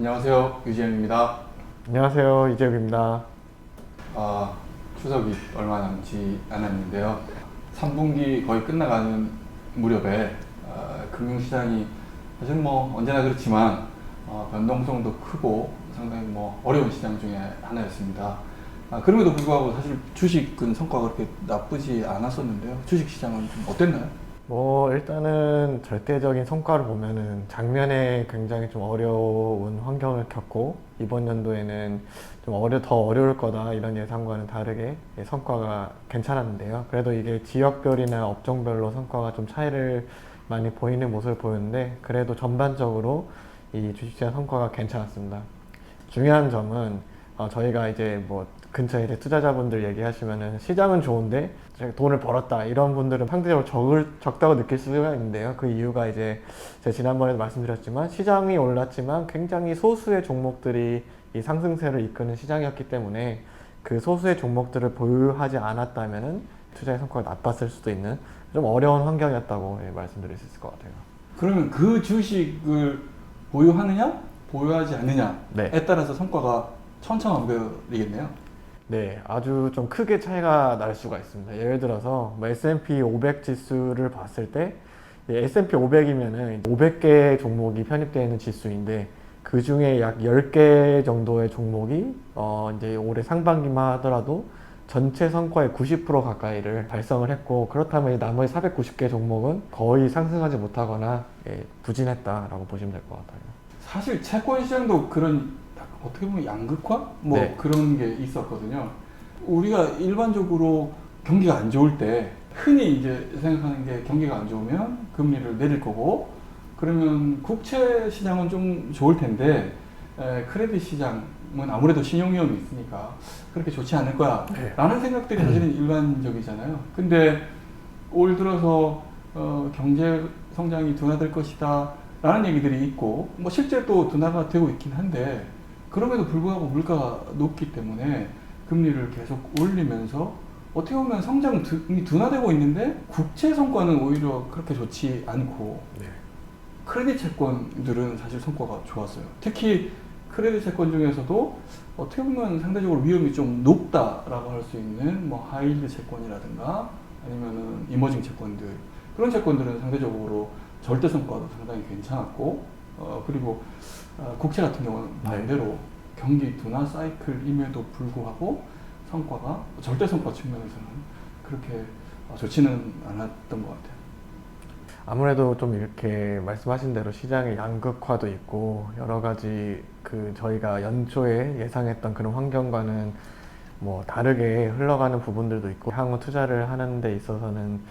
안녕하세요. 유재현입니다. 안녕하세요. 이재욱입니다. 추석이 얼마 남지 않았는데요. 3분기 거의 끝나가는 무렵에 금융시장이 사실 언제나 그렇지만 변동성도 크고 상당히 어려운 시장 중에 하나였습니다. 그럼에도 불구하고 사실 주식은 성과가 그렇게 나쁘지 않았었는데요. 주식시장은 좀 어땠나요? 일단은 절대적인 성과를 보면은 작년에 굉장히 좀 어려운 환경을 겪고 이번 연도에는 좀 더 어려울 거다 이런 예상과는 다르게 성과가 괜찮았는데요. 그래도 이게 지역별이나 업종별로 성과가 좀 차이를 많이 보이는 모습을 보였는데 그래도 전반적으로 이 주식시장 성과가 괜찮았습니다. 중요한 점은 저희가 이제 근처에 이제 투자자분들 얘기하시면은 시장은 좋은데 제가 돈을 벌었다 이런 분들은 상대적으로 적다고 느낄 수가 있는데요. 그 이유가 이제 제가 지난번에도 말씀드렸지만 시장이 올랐지만 굉장히 소수의 종목들이 이 상승세를 이끄는 시장이었기 때문에 그 소수의 종목들을 보유하지 않았다면은 투자의 성과가 나빴을 수도 있는 좀 어려운 환경이었다고 말씀드릴 수 있을 것 같아요. 그러면 그 주식을 보유하느냐, 보유하지 않느냐에 네. 따라서 성과가 천차만별이겠네요. 네, 아주 좀 크게 차이가 날 수가 있습니다. 예를 들어서 S&P 500 지수를 봤을 때 S&P 500이면은 500개 종목이 편입되어 있는 지수인데 그 중에 약 10개 정도의 종목이 이제 올해 상반기만 하더라도 전체 성과의 90% 가까이를 달성을 했고 그렇다면 나머지 490개 종목은 거의 상승하지 못하거나 부진했다라고 보시면 될 것 같아요. 사실 채권 시장도 그런 어떻게 보면 양극화 네. 그런 게 있었거든요. 우리가 일반적으로 경기가 안 좋을 때 흔히 이제 생각하는 게 경기가 안 좋으면 금리를 내릴 거고 그러면 국채 시장은 좀 좋을 텐데 크레딧 시장은 아무래도 신용 위험이 있으니까 그렇게 좋지 않을 거야 라는 생각들이 사실은 일반적이잖아요. 근데 올 들어서 경제 성장이 둔화될 것이다 라는 얘기들이 있고 실제 또 둔화가 되고 있긴 한데 그럼에도 불구하고 물가가 높기 때문에 금리를 계속 올리면서 어떻게 보면 성장이 둔화되고 있는데 국채 성과는 오히려 그렇게 좋지 않고 네. 크레딧 채권들은 사실 성과가 좋았어요. 특히 크레딧 채권 중에서도 어떻게 보면 상대적으로 위험이 좀 높다라고 할 수 있는 하이힐드 채권이라든가 아니면은 이머징 채권들 그런 채권들은 상대적으로 절대 성과도 상당히 괜찮았고 그리고 국채 같은 경우는 반대로 경기 둔화 사이클임에도 불구하고 성과가 절대 성과 측면에서는 그렇게 좋지는 않았던 것 같아요. 아무래도 좀 이렇게 말씀하신 대로 시장의 양극화도 있고 여러 가지 저희가 연초에 예상했던 그런 환경과는 다르게 흘러가는 부분들도 있고 향후 투자를 하는 데 있어서는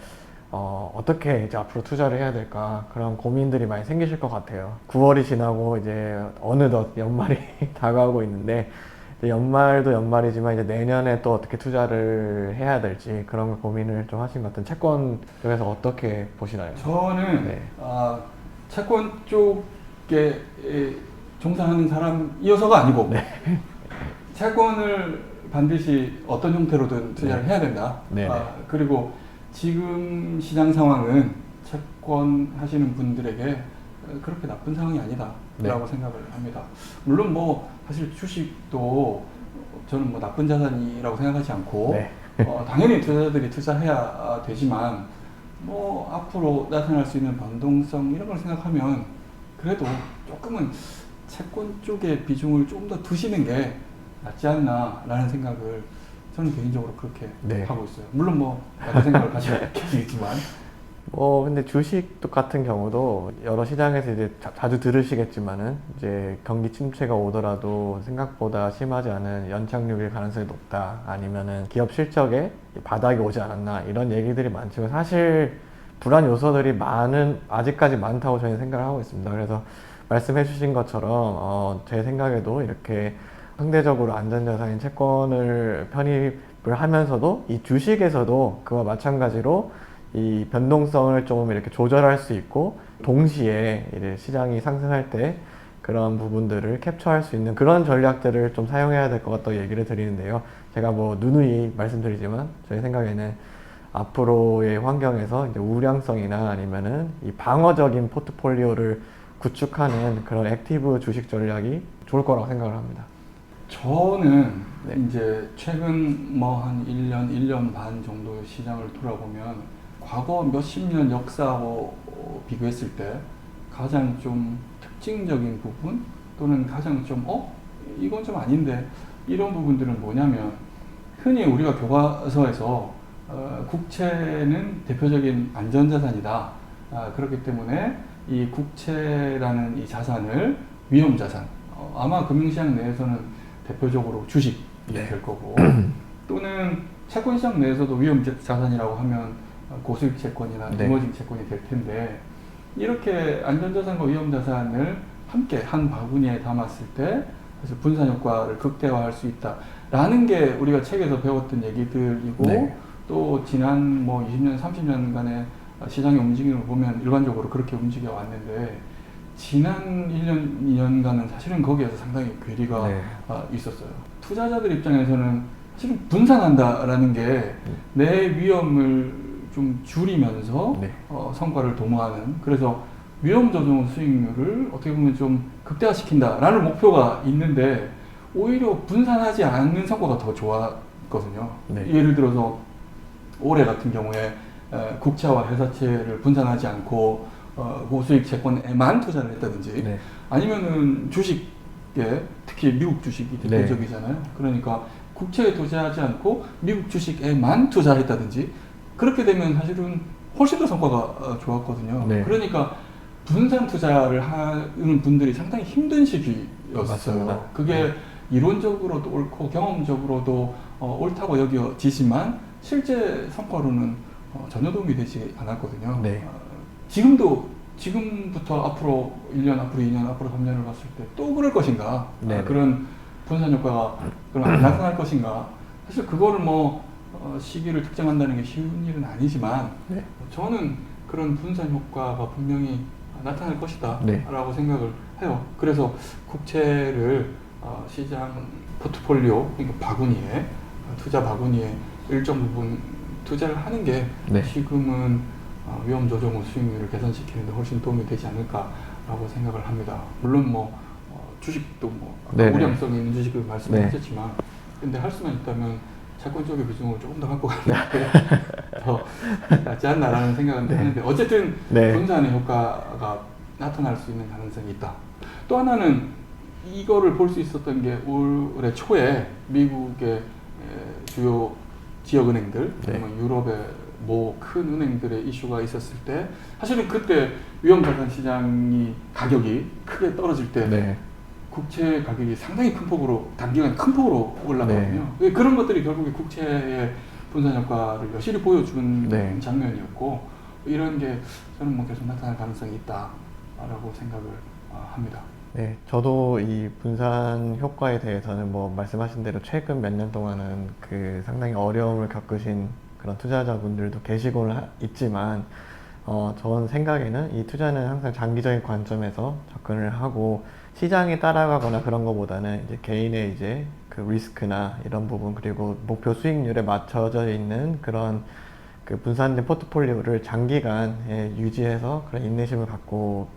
어떻게 이제 앞으로 투자를 해야 될까 그런 고민들이 많이 생기실 것 같아요. 9월이 지나고 이제 어느덧 연말이 다가오고 있는데 이제 연말도 연말이지만 이제 내년에 또 어떻게 투자를 해야 될지 그런 걸 고민을 좀 하신 것 같은 채권 쪽에서 어떻게 보시나요? 저는 네. 채권 쪽에 종사하는 사람이어서가 아니고 채권을 반드시 어떤 형태로든 투자를 해야 된다. 네. 그리고 지금 시장 상황은 채권 하시는 분들에게 그렇게 나쁜 상황이 아니다라고 생각을 합니다. 물론 사실 주식도 저는 나쁜 자산이라고 생각하지 않고 당연히 투자자들이 투자해야 되지만 앞으로 나타날 수 있는 변동성 이런 걸 생각하면 그래도 조금은 채권 쪽에 비중을 좀 더 두시는 게 낫지 않나라는 생각을 저는 개인적으로 그렇게 하고 있어요. 물론 다른 생각을 가지고 있겠지만. 근데 주식 같은 경우도 여러 시장에서 이제 자주 들으시겠지만은 이제 경기 침체가 오더라도 생각보다 심하지 않은 연착륙일 가능성이 높다. 아니면은 기업 실적에 바닥이 오지 않았나 이런 얘기들이 많지만 사실 불안 요소들이 아직까지 많다고 저희는 생각을 하고 있습니다. 그래서 말씀해 주신 것처럼 제 생각에도 이렇게 상대적으로 안전자산인 채권을 편입을 하면서도 이 주식에서도 그와 마찬가지로 이 변동성을 좀 이렇게 조절할 수 있고 동시에 이제 시장이 상승할 때 그런 부분들을 캡처할 수 있는 그런 전략들을 좀 사용해야 될 것 같다고 얘기를 드리는데요. 제가 누누이 말씀드리지만 저희 생각에는 앞으로의 환경에서 이제 우량성이나 아니면은 이 방어적인 포트폴리오를 구축하는 그런 액티브 주식 전략이 좋을 거라고 생각을 합니다. 저는 네. 이제 최근 뭐 한 1년, 1년 반 정도 시장을 돌아보면 과거 몇십 년 역사하고 비교했을 때 가장 좀 특징적인 부분 또는 가장 좀 이건 좀 아닌데 이런 부분들은 뭐냐면 흔히 우리가 교과서에서 국채는 대표적인 안전자산이다. 그렇기 때문에 이 국채라는 이 자산을 위험자산, 아마 금융시장 내에서는 대표적으로 주식이 네. 될 거고 또는 채권시장 내에서도 위험자산이라고 하면 고수익 채권이나 네. 이머징 채권이 될 텐데 이렇게 안전자산과 위험자산을 함께 한 바구니에 담았을 때 사실 분산 효과를 극대화할 수 있다라는 게 우리가 책에서 배웠던 얘기들이고 네. 또 지난 뭐 20년, 30년간의 시장의 움직임을 보면 일반적으로 그렇게 움직여 왔는데 지난 1년, 2년간은 사실은 거기에서 상당히 괴리가 네. 있었어요. 투자자들 입장에서는 사실은 분산한다라는 게 내 위험을 좀 줄이면서 네. 성과를 도모하는, 그래서 위험 조정 수익률을 어떻게 보면 좀 극대화시킨다라는 목표가 있는데 오히려 분산하지 않는 성과가 더 좋았거든요. 네. 예를 들어서 올해 같은 경우에 국채와 회사채를 분산하지 않고 고수익 채권에만 투자를 했다든지 네. 아니면은 주식에 특히 미국 주식이 대표적이잖아요. 그러니까 국채에 투자하지 않고 미국 주식에만 투자했다든지 그렇게 되면 사실은 훨씬 더 성과가 좋았거든요. 네. 그러니까 분산 투자를 하는 분들이 상당히 힘든 시기였어요. 맞습니다. 그게 이론적으로도 옳고 경험적으로도 옳다고 여겨지지만 실제 성과로는 전혀 도움이 되지 않았거든요. 네. 지금부터 앞으로 1년, 앞으로 2년, 앞으로 3년을 봤을 때 또 그럴 것인가? 네. 그런 분산 효과가 그럼 안 나타날 것인가? 사실 그거를 시기를 특정한다는 게 쉬운 일은 아니지만 네. 저는 그런 분산 효과가 분명히 나타날 것이다 네. 라고 생각을 해요. 그래서 국채를 시장 포트폴리오, 그러니까 바구니에, 투자 바구니에 일정 부분 투자를 하는 게 네. 지금은 위험 조정 후 수익률을 개선시키는 데 훨씬 도움이 되지 않을까라고 생각을 합니다. 물론 주식도 아까 네네. 우량성이 있는 주식을 말씀하셨지만 근데 할 수만 있다면 채권 쪽의 비중을 조금 더 갖고 가는 게 더 낫지 않나라는 생각은 네. 하는데 어쨌든 네. 분산의 효과가 나타날 수 있는 가능성이 있다. 또 하나는 이거를 볼 수 있었던 게 올해 초에 미국의 주요 지역은행들, 네. 그러면 유럽의 뭐 큰 은행들의 이슈가 있었을 때 사실은 그때 위험자산 시장이 가격이 크게 떨어질 때 네. 국채 가격이 상당히 큰 폭으로 단기간에 큰 폭으로 올라가거든요. 그런 것들이 결국에 국채의 분산 효과를 여실히 보여준 네. 장면이었고 이런 게 저는 계속 나타날 가능성이 있다라고 생각을 합니다. 네, 저도 이 분산 효과에 대해서는 말씀하신 대로 최근 몇 년 동안은 상당히 어려움을 겪으신 그런 투자자분들도 계시고는 있지만, 전 생각에는 이 투자는 항상 장기적인 관점에서 접근을 하고 시장에 따라가거나 그런 것보다는 이제 개인의 이제 그 리스크나 이런 부분 그리고 목표 수익률에 맞춰져 있는 그런 분산된 포트폴리오를 장기간 유지해서 그런 인내심을 갖고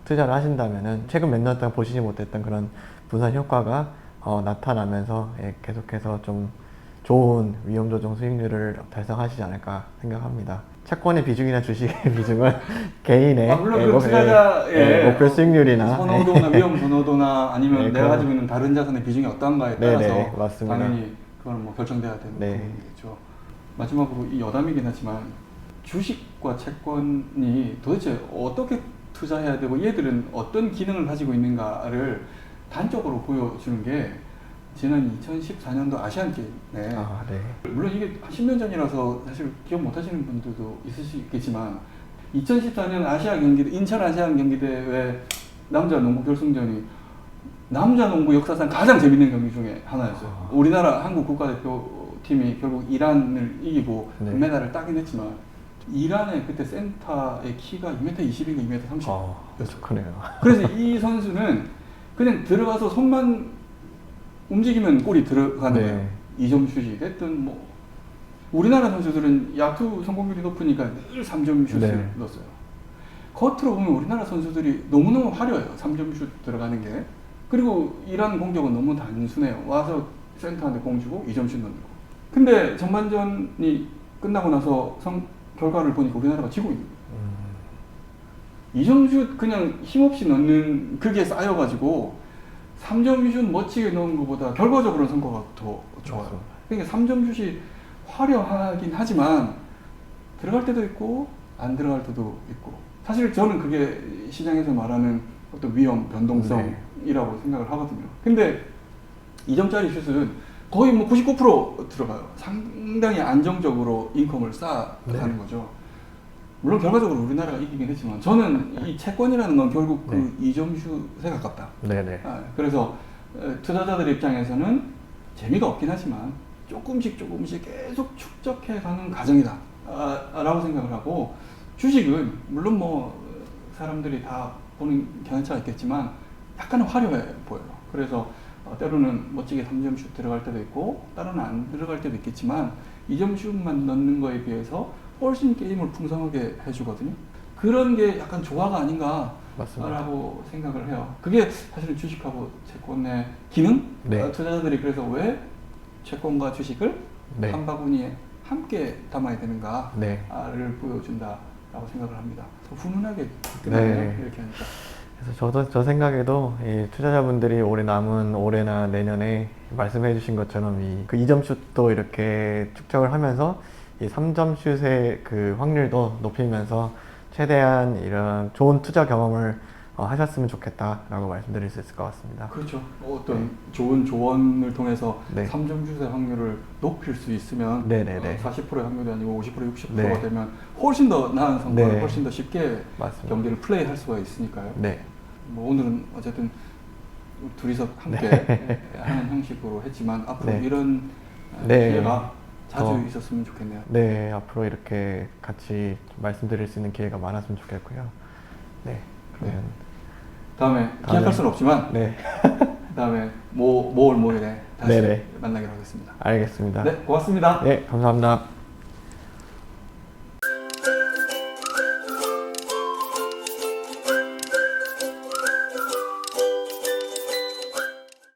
투자를 하신다면은 최근 몇 년 동안 보시지 못했던 그런 분산 효과가 나타나면서 계속해서 좀 좋은 위험 조정 수익률을 달성하시지 않을까 생각합니다. 채권의 비중이나 주식의 비중은 개인의 물론 그 투자자의 목표 수익률이나 선호도나 위험 선호도나 아니면 네, 내가 가지고 있는 다른 자산의 비중이 어떤가에 따라서 네, 맞습니다. 당연히 그건 결정돼야 되는 네. 부분이겠죠. 마지막으로 이 여담이긴 하지만 주식과 채권이 도대체 어떻게 투자해야 되고 얘들은 어떤 기능을 가지고 있는가를 단적으로 보여주는 게 지난 2014년도 아시안게임에 네. 물론 이게 한 10년 전이라서 사실 기억 못 하시는 분들도 있을 수 있겠지만 2014년 인천 아시안 경기대회 남자 농구 결승전이 남자 농구 역사상 가장 재밌는 경기 중에 하나였어요. 우리나라 한국 국가대표팀이 결국 이란을 이기고 네. 금메달을 따긴 했지만 이란의 그때 센터의 키가 2m 20인가 2m 30 였어요. 크네요. 그래서 이 선수는 그냥 들어가서 손만 움직이면 골이 들어가는 거예요. 2점 슛이 됐든 우리나라 선수들은 야투 성공률이 높으니까 늘 3점 슛을 네. 넣었어요. 겉으로 보면 우리나라 선수들이 너무너무 화려해요. 3점 슛 들어가는 게. 그리고 이란 공격은 너무 단순해요. 와서 센터한테 공 주고 2점씩 넣는 거. 근데 전반전이 끝나고 나서 결과를 보니까 우리나라가 지고 있는 거예요. 2점 슛 그냥 힘없이 넣는 그게 쌓여가지고 3점 슛 멋지게 넣은 것보다 결과적으로는 성과가 더 좋아요. 맞습니다. 그러니까 3점 슛이 화려하긴 하지만 들어갈 때도 있고 안 들어갈 때도 있고, 사실 저는 그게 시장에서 말하는 어떤 위험, 변동성이라고 생각을 하거든요. 근데 2점짜리 슛은 거의 뭐 99% 들어가요. 상당히 안정적으로 인컴을 쌓아가는 거죠. 물론 결과적으로 우리나라가 이기긴 했지만 저는 이 채권이라는 건 결국 그 2점 슛에 가깝다. 네네. 그래서 투자자들 입장에서는 재미가 없긴 하지만 조금씩 계속 축적해가는 과정이다 라고 생각을 하고, 주식은 물론 뭐 사람들이 다 보는 견해차가 있겠지만 약간은 화려해 보여요. 그래서 때로는 멋지게 3점 슛 들어갈 때도 있고 때로는 안 들어갈 때도 있겠지만 2점 슛만 넣는 거에 비해서 훨씬 게임을 풍성하게 해주거든요. 그런 게 약간 조화가 아닌가 맞습니다. 라고 생각을 해요. 그게 사실은 주식하고 채권의 기능? 네. 투자자들이 그래서 왜 채권과 주식을 네. 한 바구니에 함께 담아야 되는가를 네. 보여준다라고 생각을 합니다. 훈훈하게 끝나네요. 네. 이렇게 하니까. 그래서 저 생각에도 이 투자자분들이 올해나 내년에 말씀해 주신 것처럼 그 2점 슛도 이렇게 축적을 하면서 이 3점 슛의 그 확률도 높이면서 최대한 이런 좋은 투자 경험을 하셨으면 좋겠다라고 말씀드릴 수 있을 것 같습니다. 그렇죠. 어떤 좋은 조언을 통해서 네. 3점 슛의 확률을 높일 수 있으면 네네네. 40%의 확률이 아니고 50%, 60%가 네. 되면 훨씬 더 나은 성과를 네. 훨씬 더 쉽게 맞습니다. 경기를 플레이할 수가 있으니까요. 네. 뭐 오늘은 어쨌든 둘이서 함께 하는 형식으로 했지만 앞으로 네. 이런 네. 기회가 자주 더. 있었으면 좋겠네요. 네, 앞으로 이렇게 같이 좀 말씀드릴 수 있는 기회가 많았으면 좋겠고요. 네. 그러면 다음에 기약할 수는 없지만 네. 다음에 모일에 다시 네네. 만나기로 하겠습니다. 알겠습니다. 네, 고맙습니다. 네, 감사합니다.